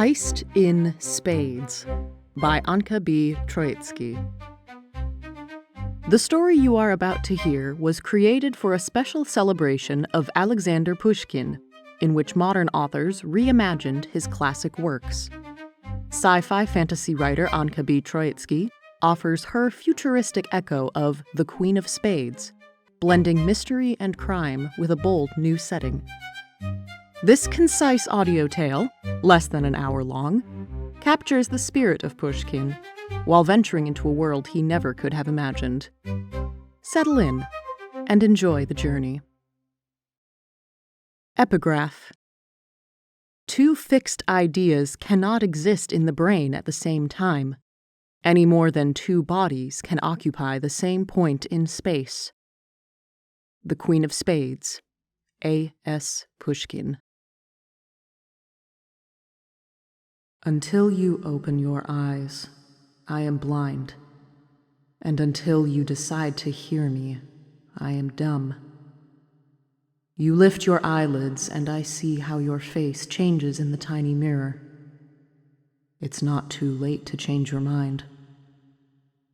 Heist in Spades by Anka B. Troitsky. The story you are about to hear was created for a special celebration of Alexander Pushkin, in which modern authors reimagined his classic works. Sci-fi fantasy writer Anka B. Troitsky offers her futuristic echo of The Queen of Spades, blending mystery and crime with a bold new setting. This concise audio tale, less than an hour long, captures the spirit of Pushkin while venturing into a world he never could have imagined. Settle in and enjoy the journey. Epigraph. Two fixed ideas cannot exist in the brain at the same time, any more than two bodies can occupy the same point in space. The Queen of Spades, A. S. Pushkin. Until you open your eyes, I am blind, and until you decide to hear me, I am dumb. You lift your eyelids, and I see how your face changes in the tiny mirror. It's not too late to change your mind.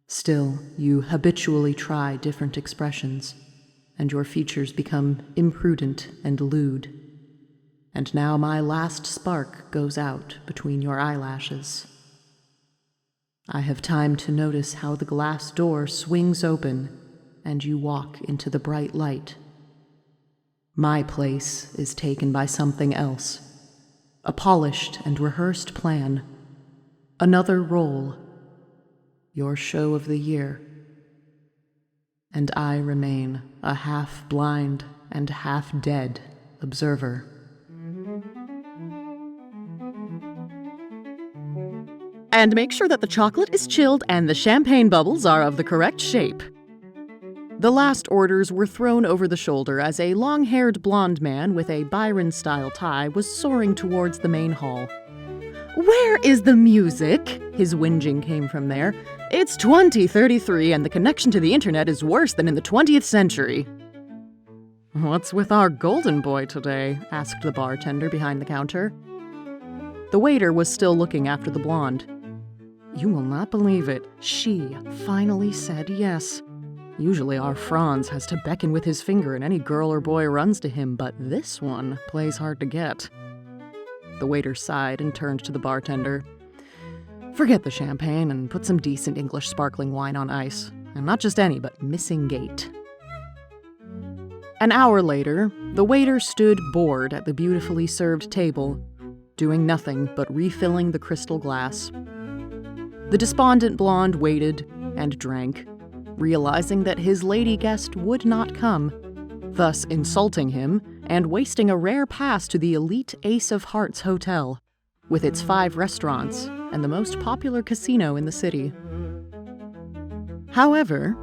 Still, you habitually try different expressions, and your features become imprudent and lewd. And now my last spark goes out between your eyelashes. I have time to notice how the glass door swings open, and you walk into the bright light. My place is taken by something else, a polished and rehearsed plan, another role, your show of the year. And I remain a half-blind and half-dead observer. And make sure that the chocolate is chilled and the champagne bubbles are of the correct shape. The last orders were thrown over the shoulder as a long-haired blonde man with a Byron-style tie was soaring towards the main hall. "Where is the music?" His whinging came from there. "It's 2033 and the connection to the internet is worse than in the 20th century. "What's with our golden boy today?" asked the bartender behind the counter. The waiter was still looking after the blonde. "You will not believe it. She finally said yes. Usually our Franz has to beckon with his finger and any girl or boy runs to him, but this one plays hard to get." The waiter sighed and turned to the bartender. "Forget the champagne and put some decent English sparkling wine on ice. And not just any, but Missing Gate." An hour later, the waiter stood bored at the beautifully served table, doing nothing but refilling the crystal glass. The despondent blonde waited and drank, realizing that his lady guest would not come, thus insulting him and wasting a rare pass to the elite Ace of Hearts Hotel, with its 5 restaurants and the most popular casino in the city. However,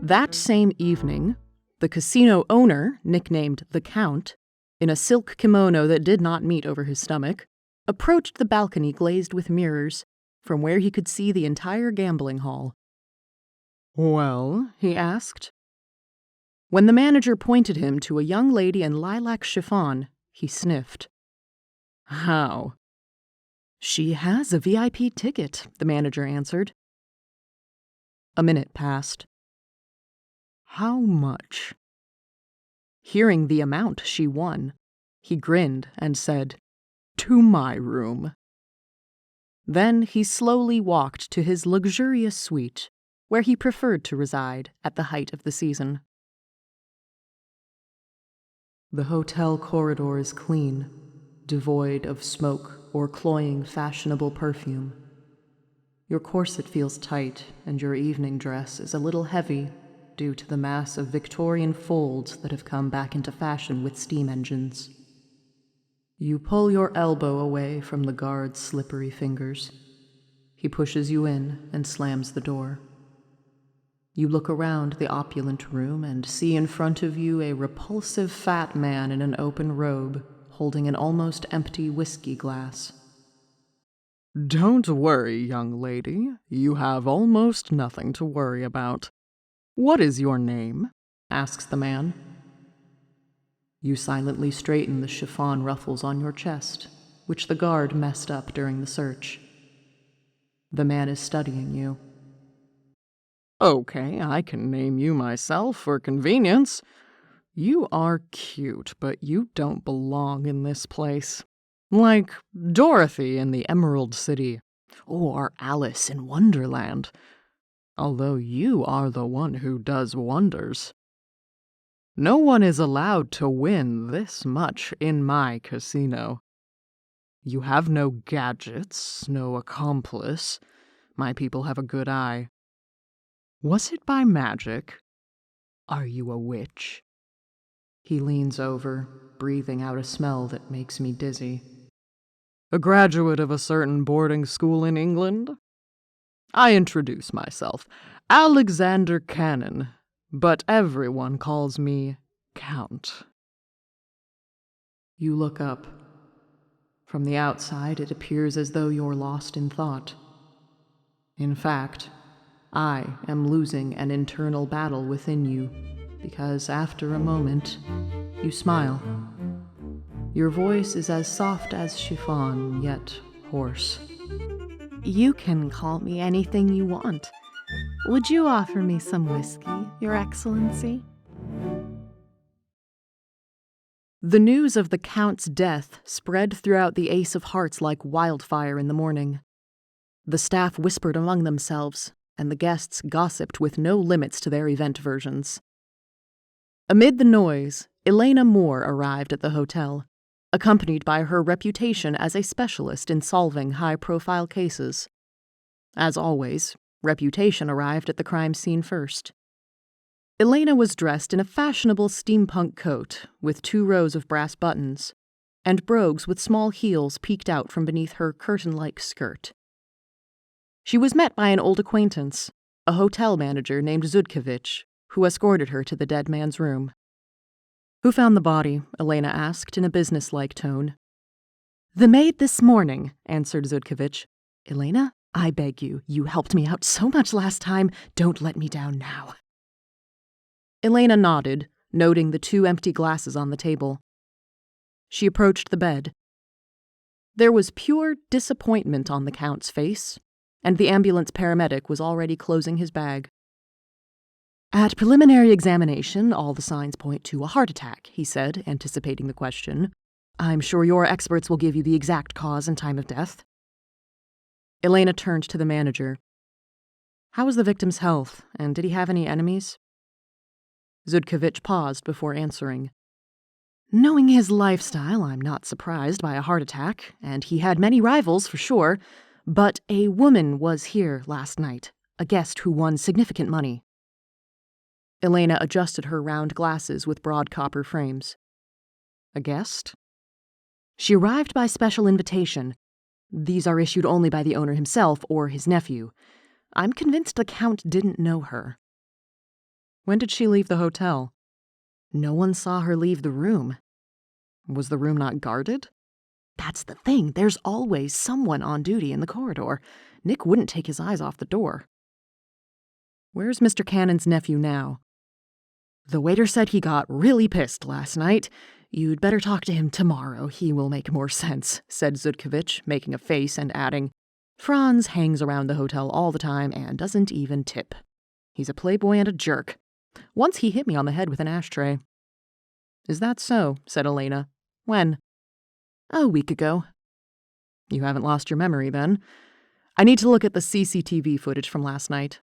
that same evening, the casino owner, nicknamed the Count, in a silk kimono that did not meet over his stomach, approached the balcony glazed with mirrors, from where he could see the entire gambling hall. "Well?" he asked. When the manager pointed him to a young lady in lilac chiffon, he sniffed. "How?" "She has a VIP ticket," the manager answered. A minute passed. "How much?" Hearing the amount she won, he grinned and said, "To my room." Then he slowly walked to his luxurious suite, where he preferred to reside at the height of the season. The hotel corridor is clean, devoid of smoke or cloying fashionable perfume. Your corset feels tight, and your evening dress is a little heavy due to the mass of Victorian folds that have come back into fashion with steam engines. You pull your elbow away from the guard's slippery fingers. He pushes you in and slams the door. You look around the opulent room and see in front of you a repulsive fat man in an open robe, holding an almost empty whiskey glass. "Don't worry, young lady. You have almost nothing to worry about. What is your name?" asks the man. You silently straighten the chiffon ruffles on your chest which the guard messed up during the search. The man is studying you. Okay, I can name you myself for convenience. You are cute, but you don't belong in this place. Like Dorothy in the Emerald City, or Alice in Wonderland. Although you are the one who does wonders. No one is allowed to win this much in my casino. You have no gadgets, no accomplice. My people have a good eye. Was it by magic? Are you a witch? He leans over, breathing out a smell that makes me dizzy. A graduate of a certain boarding school in England? I introduce myself, Alexander Cannon, but everyone calls me Count. You look up. From the outside, it appears as though you're lost in thought. In fact, I am losing an internal battle within you, because after a moment, you smile. Your voice is as soft as chiffon, yet hoarse. You can call me anything you want. Would you offer me some whiskey, Your Excellency? The news of the Count's death spread throughout the Ace of Hearts like wildfire in the morning. The staff whispered among themselves, and the guests gossiped with no limits to their event versions. Amid the noise, Elena Moore arrived at the hotel, accompanied by her reputation as a specialist in solving high-profile cases. As always, reputation arrived at the crime scene first. Elena was dressed in a fashionable steampunk coat with 2 rows of brass buttons, and brogues with small heels peeked out from beneath her curtain-like skirt. She was met by an old acquaintance, a hotel manager named Zudkevich, who escorted her to the dead man's room. "Who found the body?" Elena asked in a businesslike tone. "The maid this morning," answered Zudkevich. "Elena, I beg you, you helped me out so much last time, don't let me down now." Elena nodded, noting the 2 empty glasses on the table. She approached the bed. There was pure disappointment on the Count's face, and the ambulance paramedic was already closing his bag. "At preliminary examination, all the signs point to a heart attack," he said, anticipating the question. "I'm sure your experts will give you the exact cause and time of death." Elena turned to the manager. "How was the victim's health, and did he have any enemies?" Zudkevich paused before answering. "Knowing his lifestyle, I'm not surprised by a heart attack, and he had many rivals for sure, but a woman was here last night, a guest who won significant money." Elena adjusted her round glasses with broad copper frames. "A guest?" "She arrived by special invitation. These are issued only by the owner himself or his nephew. I'm convinced the Count didn't know her." "When did she leave the hotel?" "No one saw her leave the room." "Was the room not guarded?" "That's the thing. There's always someone on duty in the corridor. Nick wouldn't take his eyes off the door." "Where's Mr. Cannon's nephew now?" "The waiter said he got really pissed last night. You'd better talk to him tomorrow. He will make more sense," said Zudkevich, making a face and adding, "Franz hangs around the hotel all the time and doesn't even tip. He's a playboy and a jerk. Once he hit me on the head with an ashtray." "Is that so?" said Elena. "When?" "A week ago." "You haven't lost your memory, then. I need to look at the CCTV footage from last night."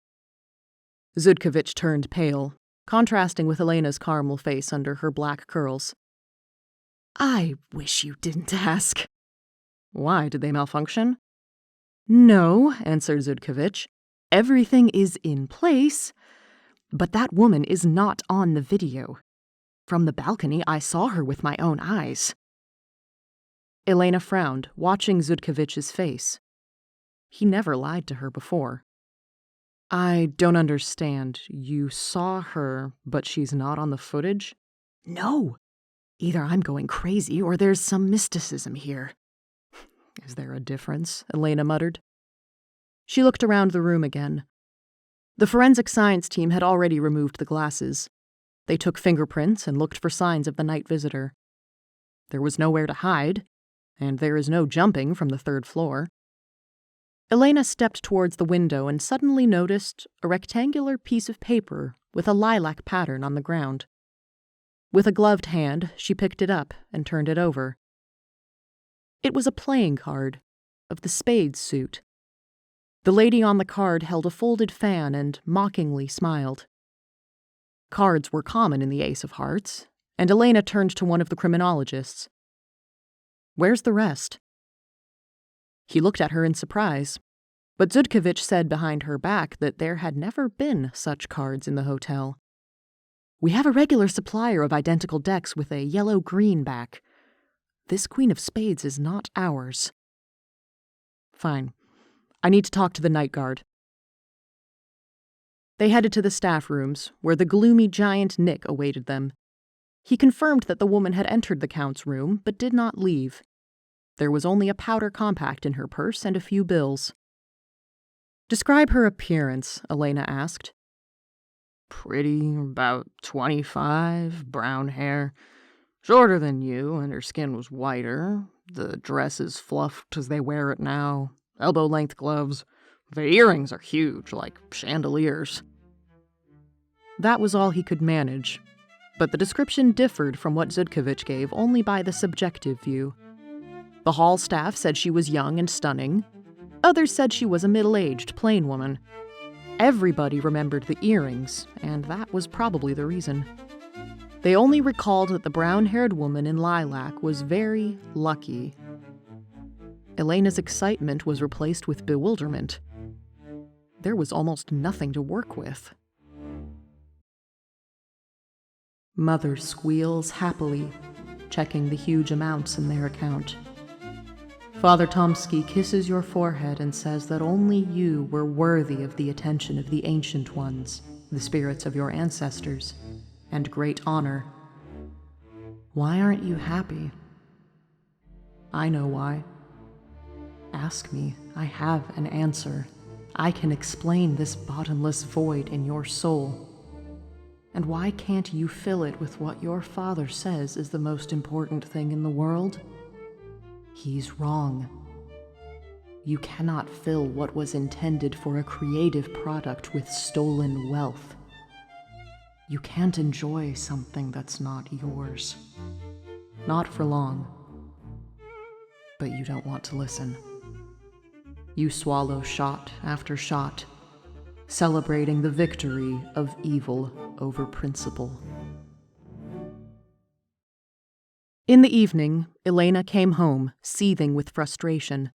Zudkevich turned pale, contrasting with Elena's caramel face under her black curls. "I wish you didn't ask." "Why, did they malfunction?" "No," answered Zudkevich. "Everything is in place, but that woman is not on the video. From the balcony, I saw her with my own eyes." Elena frowned, watching Zudkevich's face. He never lied to her before. "I don't understand. You saw her, but she's not on the footage?" "No. Either I'm going crazy or there's some mysticism here." "Is there a difference?" Elena muttered. She looked around the room again. The forensic science team had already removed the glasses. They took fingerprints and looked for signs of the night visitor. There was nowhere to hide, and there is no jumping from the 3rd floor. Elena stepped towards the window and suddenly noticed a rectangular piece of paper with a lilac pattern on the ground. With a gloved hand, she picked it up and turned it over. It was a playing card of the Spades suit. The lady on the card held a folded fan and mockingly smiled. Cards were common in the Ace of Hearts, and Elena turned to one of the criminologists. "Where's the rest?" He looked at her in surprise, but Zudkovich said behind her back that there had never been such cards in the hotel. "We have a regular supplier of identical decks with a yellow-green back. This Queen of Spades is not ours." "Fine. I need to talk to the night guard." They headed to the staff rooms, where the gloomy giant Nick awaited them. He confirmed that the woman had entered the Count's room, but did not leave. There was only a powder compact in her purse and a few bills. "Describe her appearance," Elena asked. "Pretty, about 25, brown hair. Shorter than you, and her skin was whiter. The dress is fluffed as they wear it now. Elbow-length gloves. The earrings are huge, like chandeliers." That was all he could manage, but the description differed from what Zudkovich gave only by the subjective view. The hall staff said she was young and stunning. Others said she was a middle-aged, plain woman. Everybody remembered the earrings, and that was probably the reason. They only recalled that the brown-haired woman in lilac was very lucky. Elena's excitement was replaced with bewilderment. There was almost nothing to work with. Mother squeals happily, checking the huge amounts in their account. Father Tomsky kisses your forehead and says that only you were worthy of the attention of the ancient ones, the spirits of your ancestors, and great honor. Why aren't you happy? I know why. Ask me. I have an answer. I can explain this bottomless void in your soul. And why can't you fill it with what your father says is the most important thing in the world? He's wrong. You cannot fill what was intended for a creative product with stolen wealth. You can't enjoy something that's not yours. Not for long. But you don't want to listen. You swallow shot after shot, celebrating the victory of evil over principle. In the evening, Elena came home, seething with frustration.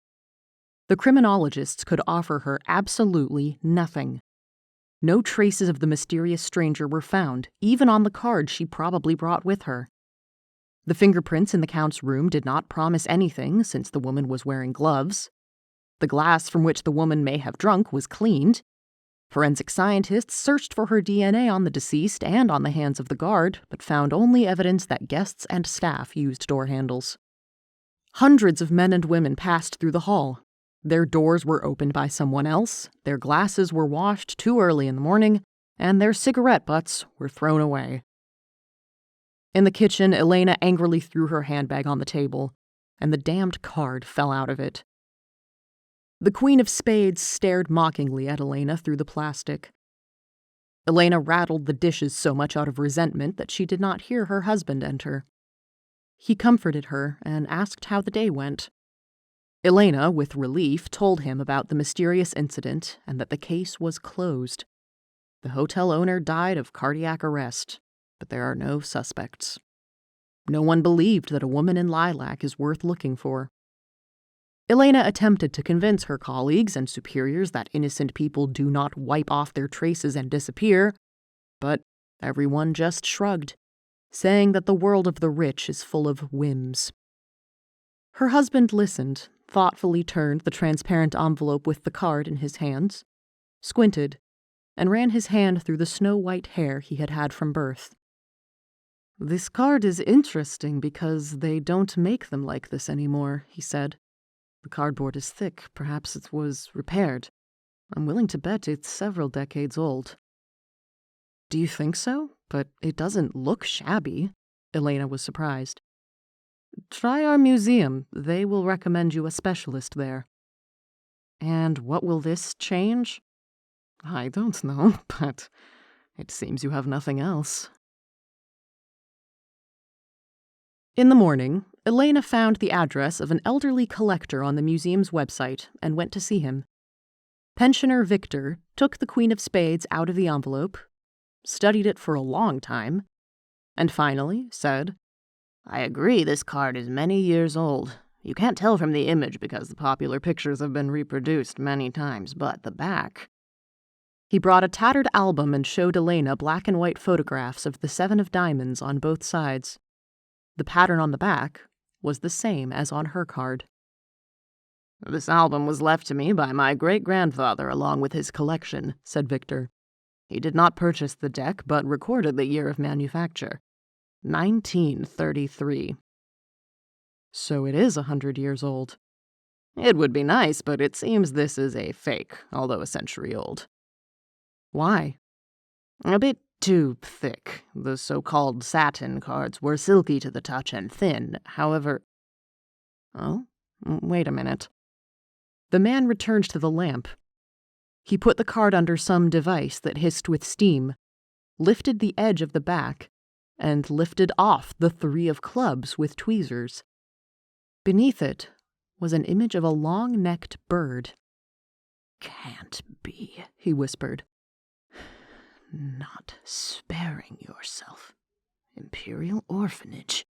The criminologists could offer her absolutely nothing. No traces of the mysterious stranger were found, even on the card she probably brought with her. The fingerprints in the Count's room did not promise anything, since the woman was wearing gloves. The glass from which the woman may have drunk was cleaned. Forensic scientists searched for her DNA on the deceased and on the hands of the guard, but found only evidence that guests and staff used door handles. Hundreds of men and women passed through the hall. Their doors were opened by someone else, their glasses were washed too early in the morning, and their cigarette butts were thrown away. In the kitchen, Elena angrily threw her handbag on the table, and the damned card fell out of it. The Queen of Spades stared mockingly at Elena through the plastic. Elena rattled the dishes so much out of resentment that she did not hear her husband enter. He comforted her and asked how the day went. Elena, with relief, told him about the mysterious incident and that the case was closed. The hotel owner died of cardiac arrest, but there are no suspects. No one believed that a woman in lilac is worth looking for. Elena attempted to convince her colleagues and superiors that innocent people do not wipe off their traces and disappear, but everyone just shrugged, saying that the world of the rich is full of whims. Her husband listened, thoughtfully turned the transparent envelope with the card in his hands, squinted, and ran his hand through the snow-white hair he had had from birth. "This card is interesting because they don't make them like this anymore," he said. "The cardboard is thick. Perhaps it was repaired. I'm willing to bet it's several decades old." "Do you think so? But it doesn't look shabby." Elena was surprised. Try our museum. They will recommend you a specialist there. And what will this change? I don't know, but it seems you have nothing else. In the morning, Elena found the address of an elderly collector on the museum's website and went to see him. Pensioner Victor took the Queen of Spades out of the envelope, studied it for a long time, and finally said, "I agree this card is many years old. You can't tell from the image because the popular pictures have been reproduced many times, but the back..." He brought a tattered album and showed Elena black and white photographs of the 7 of diamonds on both sides. The pattern on the back was the same as on her card. "This album was left to me by my great-grandfather along with his collection," said Victor. "He did not purchase the deck, but recorded the year of manufacture. 1933. So it is 100 years old. It would be nice, but it seems this is a fake, although a century old." "Why?" "A bit too thick. The so-called satin cards were silky to the touch and thin. However..." "Oh, wait a minute." The man returned to the lamp. He put the card under some device that hissed with steam, lifted the edge of the back, and lifted off the 3 of clubs with tweezers. Beneath it was an image of a long-necked bird. "Can't be," he whispered. "Not sparing yourself. Imperial Orphanage."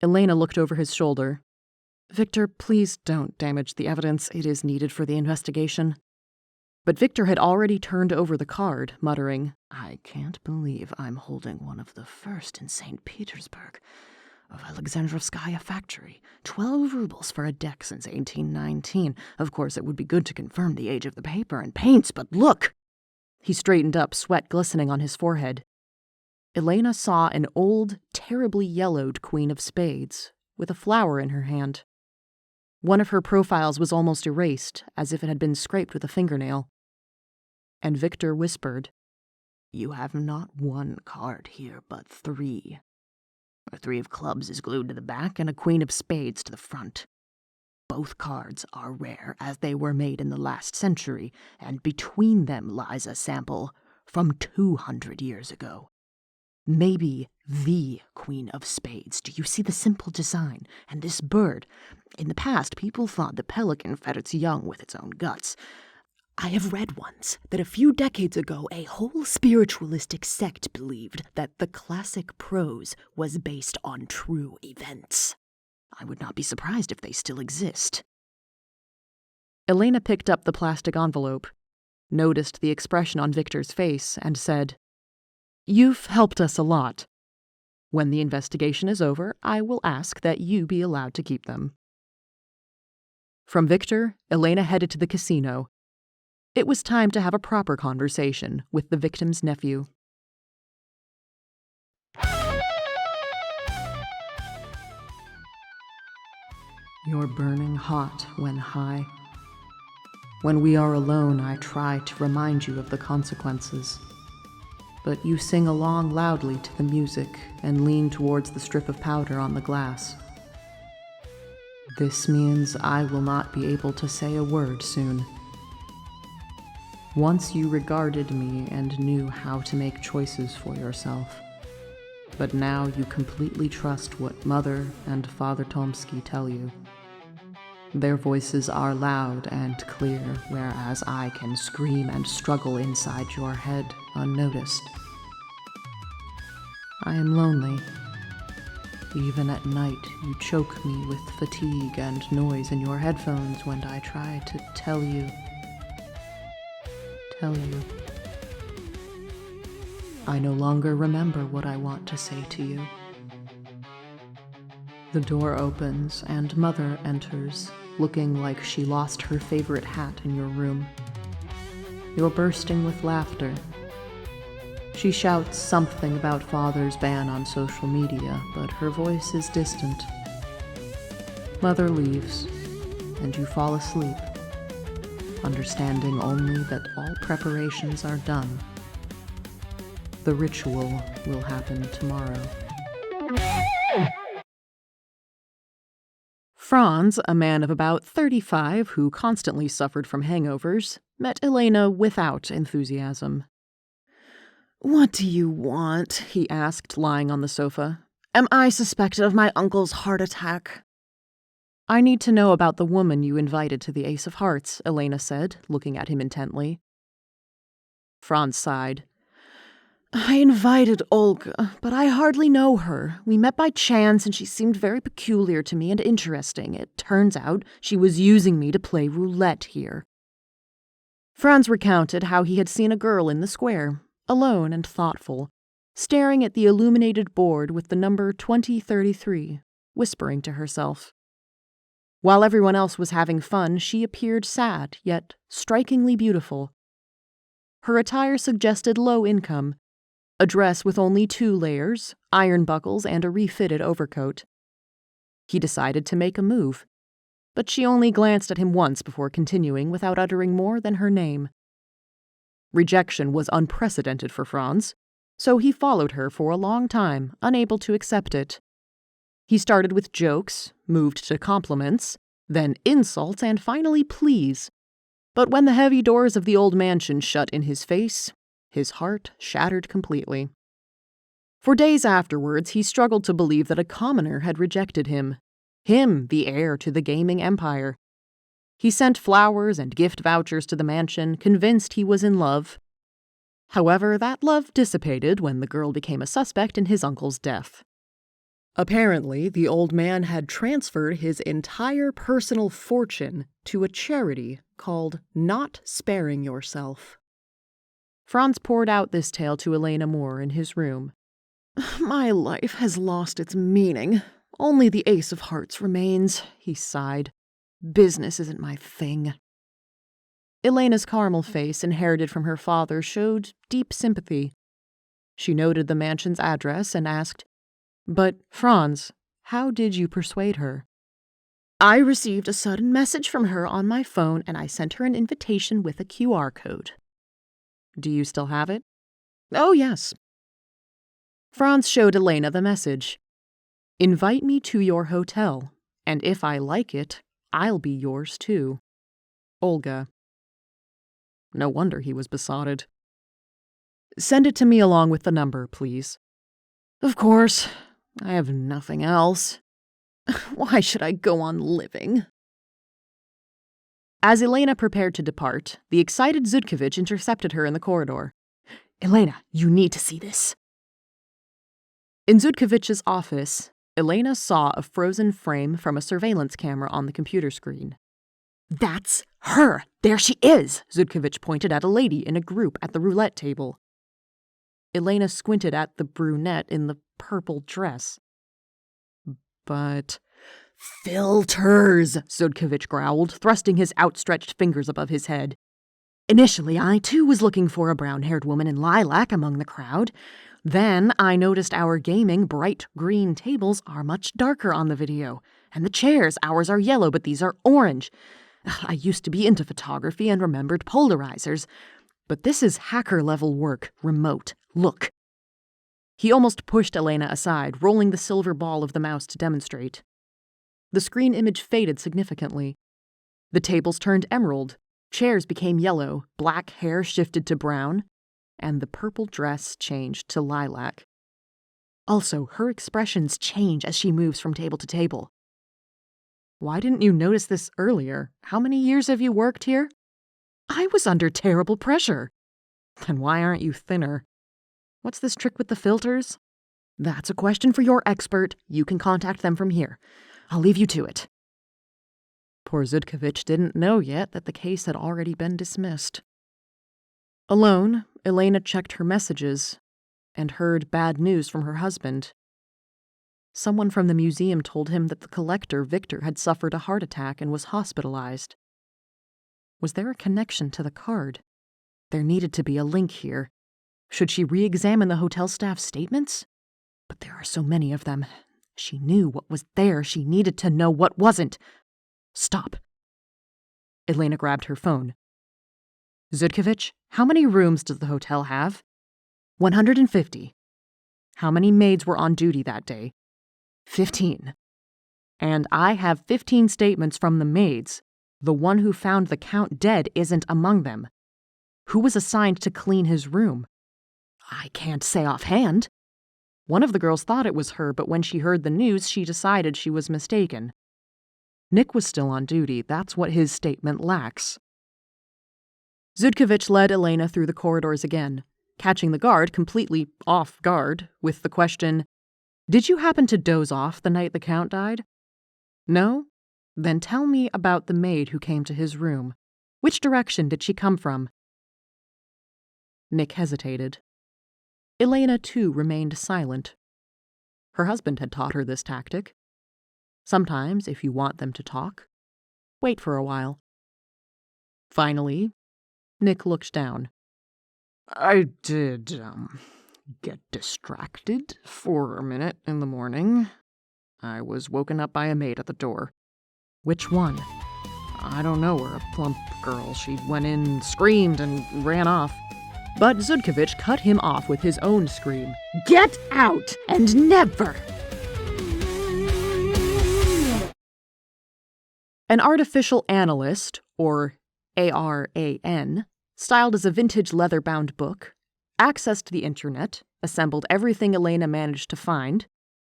Elena looked over his shoulder. "Victor, please don't damage the evidence. It is needed for the investigation." But Victor had already turned over the card, muttering, "I can't believe I'm holding one of the first in St. Petersburg. Of Alexandrovskaya factory. 12 rubles for a deck since 1819. Of course, it would be good to confirm the age of the paper and paints, but look!" He straightened up, sweat glistening on his forehead. Elena saw an old, terribly yellowed Queen of Spades, with a flower in her hand. One of her profiles was almost erased, as if it had been scraped with a fingernail. And Victor whispered, "You have not one card here, but 3. A 3 of clubs is glued to the back and a Queen of Spades to the front. Both cards are rare, as they were made in the last century, and between them lies a sample from 200 years ago. Maybe the Queen of Spades. Do you see the simple design? And this bird. In the past, people thought the pelican fed its young with its own guts. I have read once that a few decades ago a whole spiritualistic sect believed that the classic prose was based on true events. I would not be surprised if they still exist." Elena picked up the plastic envelope, noticed the expression on Victor's face, and said, "You've helped us a lot. When the investigation is over, I will ask that you be allowed to keep them." From Victor, Elena headed to the casino. It was time to have a proper conversation with the victim's nephew. You're burning hot when high. When we are alone, I try to remind you of the consequences. But you sing along loudly to the music and lean towards the strip of powder on the glass. This means I will not be able to say a word soon. Once you regarded me and knew how to make choices for yourself. But now you completely trust what Mother and Father Tomsky tell you. Their voices are loud and clear, whereas I can scream and struggle inside your head unnoticed. I am lonely. Even at night, you choke me with fatigue and noise in your headphones when I try to tell you. I no longer remember what I want to say to you. The door opens and Mother enters, looking like she lost her favorite hat in your room. You're bursting with laughter. She shouts something about Father's ban on social media, but her voice is distant. Mother leaves, and you fall asleep, understanding only that all preparations are done. The ritual will happen tomorrow. Franz, a man of about 35 who constantly suffered from hangovers, met Elena without enthusiasm. "What do you want?" he asked, lying on the sofa. "Am I suspected of my uncle's heart attack?" "I need to know about the woman you invited to the Ace of Hearts," Elena said, looking at him intently. Franz sighed. "I invited Olga, but I hardly know her. We met by chance and she seemed very peculiar to me and interesting. It turns out she was using me to play roulette here." Franz recounted how he had seen a girl in the square, alone and thoughtful, staring at the illuminated board with the number 2033, whispering to herself. While everyone else was having fun, she appeared sad, yet strikingly beautiful. Her attire suggested low income, a dress with only 2 layers, iron buckles, and a refitted overcoat. He decided to make a move, but she only glanced at him once before continuing without uttering more than her name. Rejection was unprecedented for Franz, so he followed her for a long time, unable to accept it. He started with jokes, moved to compliments, then insults, and finally pleas. But when the heavy doors of the old mansion shut in his face, his heart shattered completely. For days afterwards, he struggled to believe that a commoner had rejected him, the heir to the gaming empire. He sent flowers and gift vouchers to the mansion, convinced he was in love. However, that love dissipated when the girl became a suspect in his uncle's death. Apparently, the old man had transferred his entire personal fortune to a charity called Not Sparing Yourself. Franz poured out this tale to Elena Moore in his room. "My life has lost its meaning. Only the Ace of Hearts remains," he sighed. "Business isn't my thing." Elena's caramel face, inherited from her father, showed deep sympathy. She noted the mansion's address and asked, "But, Franz, how did you persuade her?" "I received a sudden message from her on my phone and I sent her an invitation with a QR code." "Do you still have it?" "Oh, yes." Franz showed Elena the message. "Invite me to your hotel, and if I like it, I'll be yours too. Olga." No wonder he was besotted. "Send it to me along with the number, please." "Of course. I have nothing else. Why should I go on living?" As Elena prepared to depart, the excited Zudkovich intercepted her in the corridor. "Elena, you need to see this." In Zudkovich's office, Elena saw a frozen frame from a surveillance camera on the computer screen. "That's her! There she is!" Zudkovich pointed at a lady in a group at the roulette table. Elena squinted at the brunette in the purple dress. "But—" "Filters!" Zudkovich growled, thrusting his outstretched fingers above his head. "Initially, I too was looking for a brown-haired woman in lilac among the crowd. Then I noticed our gaming bright green tables are much darker on the video, and the chairs, ours are yellow, but these are orange. I used to be into photography and remembered polarizers, but this is hacker-level work, remote. Look." He almost pushed Elena aside, rolling the silver ball of the mouse to demonstrate. The screen image faded significantly. The tables turned emerald, chairs became yellow, black hair shifted to brown, and the purple dress changed to lilac. Also, her expressions change as she moves from table to table. "Why didn't you notice this earlier? How many years have you worked here?" "I was under terrible pressure." "Then why aren't you thinner? What's this trick with the filters?" "That's a question for your expert. You can contact them from here. I'll leave you to it." Poor Zudkovich didn't know yet that the case had already been dismissed. Alone, Elena checked her messages and heard bad news from her husband. Someone from the museum told him that the collector, Victor, had suffered a heart attack and was hospitalized. Was there a connection to the card? There needed to be a link here. Should she re-examine the hotel staff's statements? But there are so many of them. She knew what was there. She needed to know what wasn't. Stop. Elena grabbed her phone. "Zudkovich, how many rooms does the hotel have?" 150. "How many maids were on duty that day?" 15. And I have 15 statements from the maids. The one who found the Count dead isn't among them. Who was assigned to clean his room? I can't say offhand. One of the girls thought it was her, but when she heard the news, she decided she was mistaken. Nick was still on duty. That's what his statement lacks. Zudkovich led Elena through the corridors again, catching the guard completely off guard with the question, "Did you happen to doze off the night the Count died?" "No? Then tell me about the maid who came to his room. Which direction did she come from?" Nick hesitated. Elena, too, remained silent. Her husband had taught her this tactic. Sometimes, if you want them to talk, wait for a while. Finally, Nick looked down. "I did, get distracted for a minute in the morning. I was woken up by a maid at the door." "Which one?" "I don't know her, a plump girl. She went in, screamed, and ran off." But Zudkovich cut him off with his own scream. "Get out, and never!" An artificial analyst, or ARAN, styled as a vintage leather-bound book, accessed the internet, assembled everything Elena managed to find,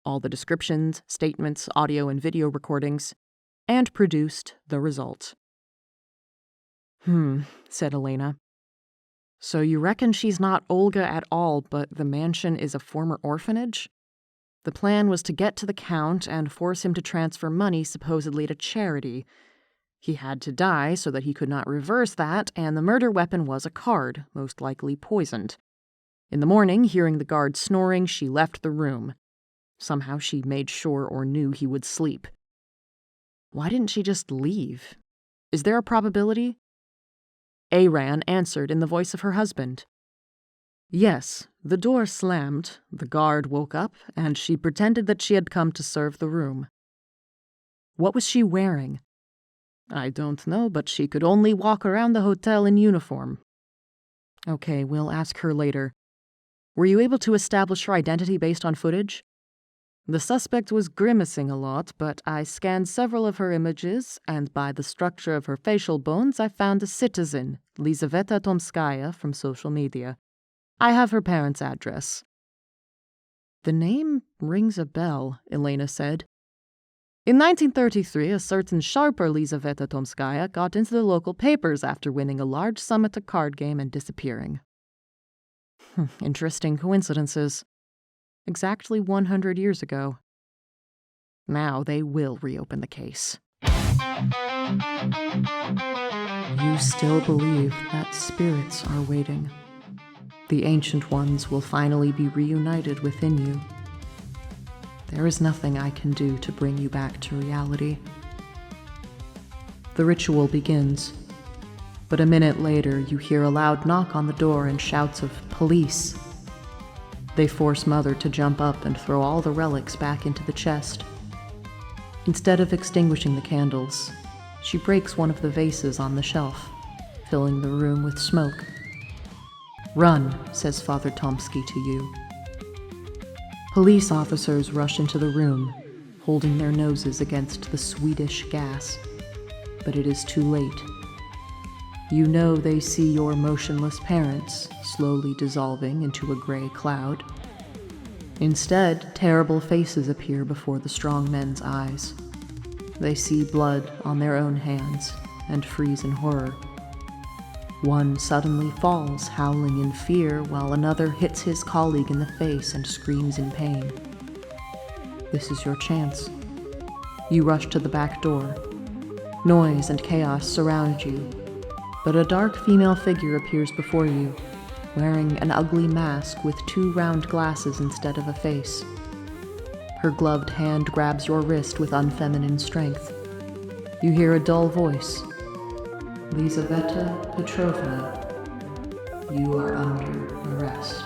all the descriptions, statements, audio and video recordings, and produced the result. Said Elena. "So you reckon she's not Olga at all, but the mansion is a former orphanage? The plan was to get to the Count and force him to transfer money supposedly to charity. He had to die so that he could not reverse that, and the murder weapon was a card, most likely poisoned. In the morning, hearing the guard snoring, she left the room. Somehow she made sure or knew he would sleep. Why didn't she just leave? Is there a probability?" Aran answered in the voice of her husband. "Yes, the door slammed, the guard woke up, and she pretended that she had come to serve the room." "What was she wearing?" "I don't know, but she could only walk around the hotel in uniform." "Okay, we'll ask her later. Were you able to establish her identity based on footage?" "The suspect was grimacing a lot, but I scanned several of her images, and by the structure of her facial bones, I found a citizen, Lizaveta Tomskaya, from social media. I have her parents' address." "The name rings a bell," Elena said. "In 1933, a certain sharper Lizaveta Tomskaya got into the local papers after winning a large sum at a card game and disappearing." Interesting coincidences. Exactly 100 years ago. Now they will reopen the case. You still believe that spirits are waiting. The ancient ones will finally be reunited within you. There is nothing I can do to bring you back to reality. The ritual begins, but a minute later you hear a loud knock on the door and shouts of "Police!" They force Mother to jump up and throw all the relics back into the chest. Instead of extinguishing the candles, she breaks one of the vases on the shelf, filling the room with smoke. "Run," says Father Tomsky to you. Police officers rush into the room, holding their noses against the Swedish gas. But it is too late. You know they see your motionless parents slowly dissolving into a gray cloud. Instead, terrible faces appear before the strong men's eyes. They see blood on their own hands and freeze in horror. One suddenly falls, howling in fear, while another hits his colleague in the face and screams in pain. This is your chance. You rush to the back door. Noise and chaos surround you, but a dark female figure appears before you, wearing an ugly mask with 2 round glasses instead of a face. Her gloved hand grabs your wrist with unfeminine strength. You hear a dull voice. "Lizaveta Petrovna, you are under arrest."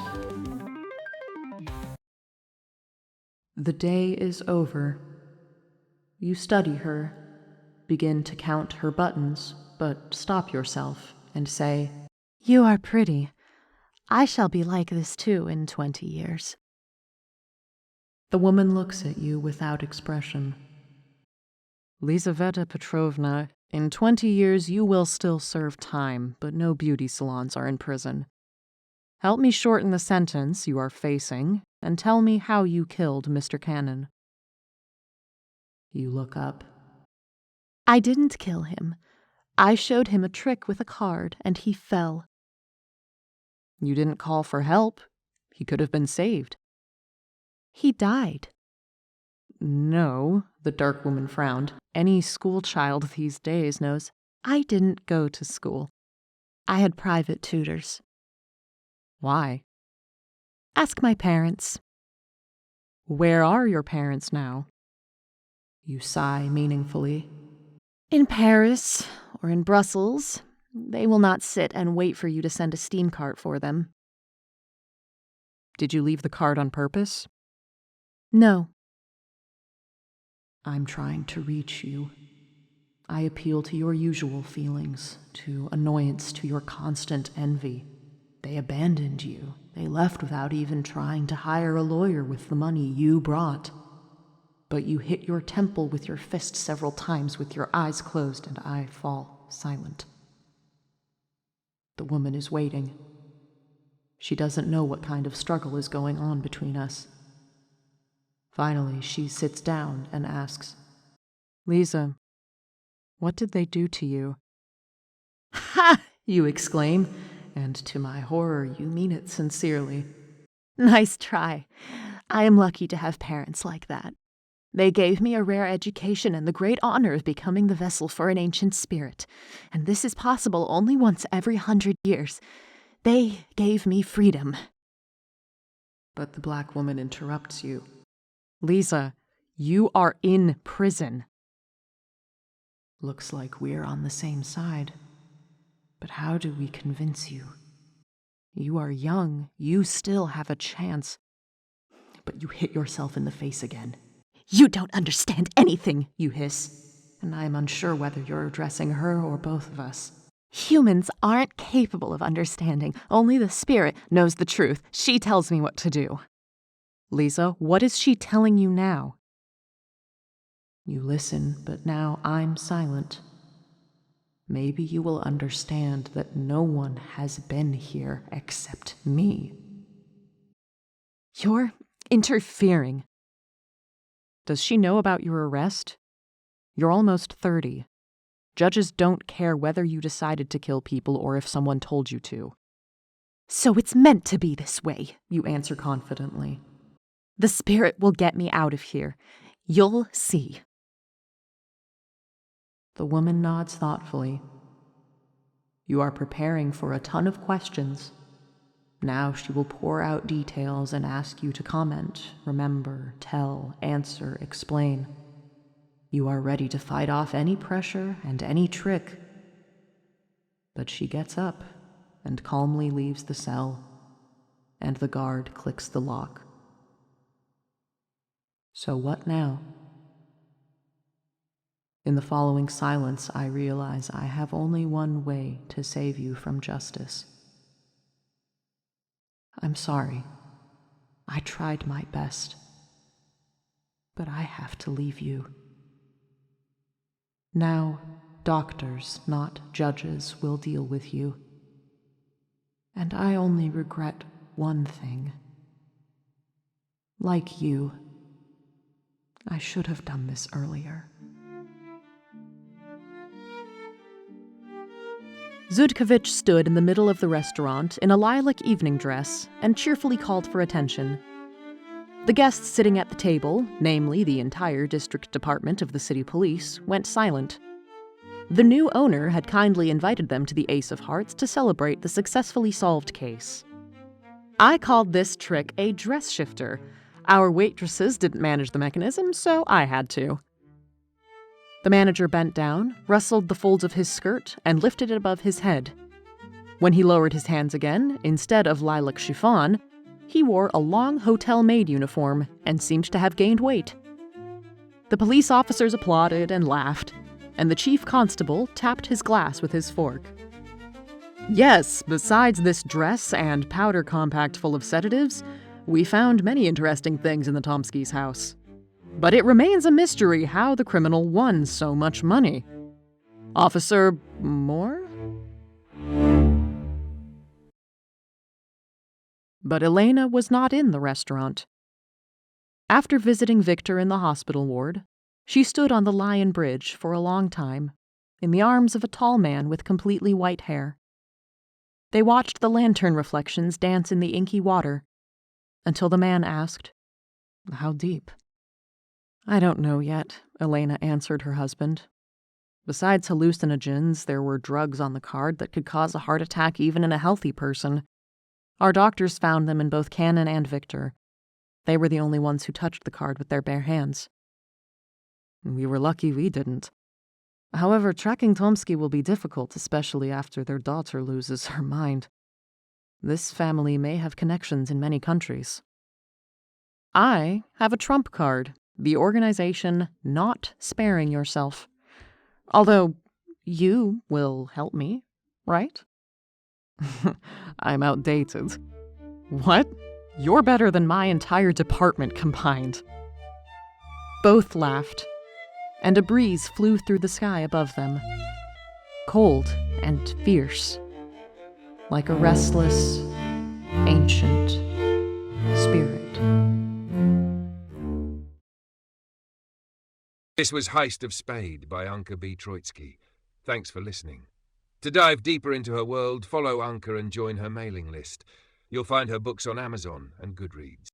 The day is over. You study her, begin to count her buttons, but stop yourself and say, "You are pretty. I shall be like this too in 20 years. The woman looks at you without expression. Lizaveta Petrovna, in 20 years you will still serve time, but no beauty salons are in prison. Help me shorten the sentence you are facing, and tell me how you killed Mr. Cannon. You look up. I didn't kill him. I showed him a trick with a card, and he fell. You didn't call for help. He could have been saved. He died. No, the dark woman frowned. Any schoolchild these days knows. I didn't go to school. I had private tutors. Why? Ask my parents. Where are your parents now? You sigh meaningfully. In Paris or in Brussels. They will not sit and wait for you to send a steam cart for them. Did you leave the cart on purpose? No. I'm trying to reach you. I appeal to your usual feelings, to annoyance, to your constant envy. They abandoned you. They left without even trying to hire a lawyer with the money you brought. But you hit your temple with your fist several times with your eyes closed, and I fall silent. The woman is waiting. She doesn't know what kind of struggle is going on between us. Finally, she sits down and asks, Lisa, what did they do to you? Ha! You exclaim, and to my horror, you mean it sincerely. Nice try. I am lucky to have parents like that. They gave me a rare education and the great honor of becoming the vessel for an ancient spirit. And this is possible only once every 100 years. They gave me freedom. But the black woman interrupts you. Lisa, you are in prison. Looks like we're on the same side. But how do we convince you? You are young. You still have a chance. But you hit yourself in the face again. You don't understand anything, you hiss, and I am unsure whether you're addressing her or both of us. Humans aren't capable of understanding. Only the spirit knows the truth. She tells me what to do. Lisa, what is she telling you now? You listen, but now I'm silent. Maybe you will understand that no one has been here except me. You're interfering. Does she know about your arrest? You're almost 30. Judges don't care whether you decided to kill people or if someone told you to. So it's meant to be this way, you answer confidently. The spirit will get me out of here. You'll see. The woman nods thoughtfully. You are preparing for a ton of questions. Now she will pour out details and ask you to comment, remember, tell, answer, explain. You are ready to fight off any pressure and any trick. But she gets up and calmly leaves the cell, and the guard clicks the lock. So what now? In the following silence, I realize I have only one way to save you from justice. I'm sorry. I tried my best. But I have to leave you. Now, doctors, not judges, will deal with you. And I only regret one thing. Like you, I should have done this earlier. Zudkovich stood in the middle of the restaurant in a lilac evening dress and cheerfully called for attention. The guests sitting at the table, namely the entire district department of the city police, went silent. The new owner had kindly invited them to the Ace of Hearts to celebrate the successfully solved case. I called this trick a dress shifter. Our waitresses didn't manage the mechanism, so I had to. The manager bent down, rustled the folds of his skirt, and lifted it above his head. When he lowered his hands again, instead of lilac chiffon, he wore a long hotel maid uniform and seemed to have gained weight. The police officers applauded and laughed, and the chief constable tapped his glass with his fork. Yes, besides this dress and powder compact full of sedatives, we found many interesting things in the Tomskys' house. But it remains a mystery how the criminal won so much money. Officer Moore? But Elena was not in the restaurant. After visiting Victor in the hospital ward, she stood on the Lion Bridge for a long time, in the arms of a tall man with completely white hair. They watched the lantern reflections dance in the inky water, until the man asked, "How deep?" "I don't know yet," Elena answered her husband. Besides hallucinogens, there were drugs on the card that could cause a heart attack even in a healthy person. Our doctors found them in both Cannon and Victor. They were the only ones who touched the card with their bare hands. We were lucky we didn't. However, tracking Tomsky will be difficult, especially after their daughter loses her mind. This family may have connections in many countries. I have a trump card, the organization Not Sparing Yourself. Although, you will help me, right? I'm outdated. What? You're better than my entire department combined. Both laughed, and a breeze flew through the sky above them, cold and fierce, like a restless, ancient spirit. This was Heist of Spades by Anka B. Troitsky. Thanks for listening. To dive deeper into her world, follow Anka and join her mailing list. You'll find her books on Amazon and Goodreads.